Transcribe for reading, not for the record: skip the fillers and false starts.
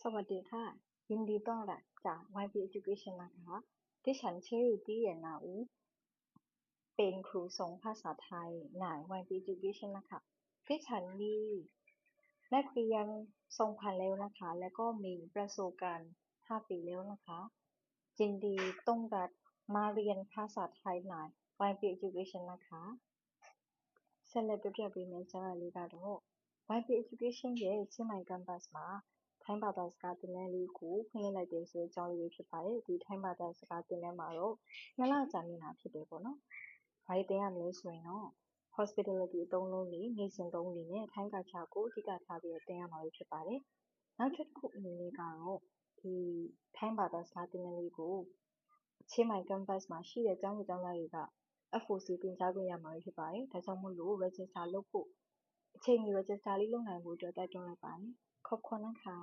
สวัสดีค่ะยินดีต้อนรับจาก YP Education นะคะดิฉันชื่อตี้เหยียนนาอูเป็นครูสอนภาษาไทยใน YP Education นะคะดิฉันมีนักเรียน2,000แล้วนะคะแล้วก็มีประสบการณ์5ปีแล้วนะคะยินดีต้อนรับมาเรียนภาษาไทยใน YP Education นะคะဆက်လက်ပြပြပေးမယ့်စာရလေးကတော့ YP Education ရဲ့ချင်းမိုင် campus မှာထိုင်းဘာသာစကားသင်တန်းလေးကိုဖွင့်လှစ်လိုက်တယ်ဆိုတဲ့အကြောင်းလေးဖြစ်ပါတယ်ဒီထိုင်းဘာသာစကားသင်တန်းမှာတော့2လကြာနေမှာဖြစ်တယ်ပေါ့နော်ဘာတွေသင်ရမလဲဆိုရင်တော့ hospitality အသုံးအနှုန်းတွေနေ့စဉ်သုံးအနေနဲ့ထိုင်းကာချာကိုအဓိကထားပြီးသင်ရမှာဖြစ်ပါတယ်နောက်တစ်ခုအနေနဲ့ကတော့ဒီထိုင်းဘာသာစကားသင်တန်းလေးကိုချင်းမိုင် campus မှာရှိတဲ့ကျောင်းသူကျောင်းသားတွေက FOC သင်ကြားခွင့်ရမှာဖြစ်ပါတယ်ဒါကြောင့်မို့လို့ register လုပ်ဖို့အချိန်ကြီး register လေးလုပ်နိုင်ဖို့အတွက်တိုက်တွန်းလိုက်ပါတယ်ขอบคุณนะคะ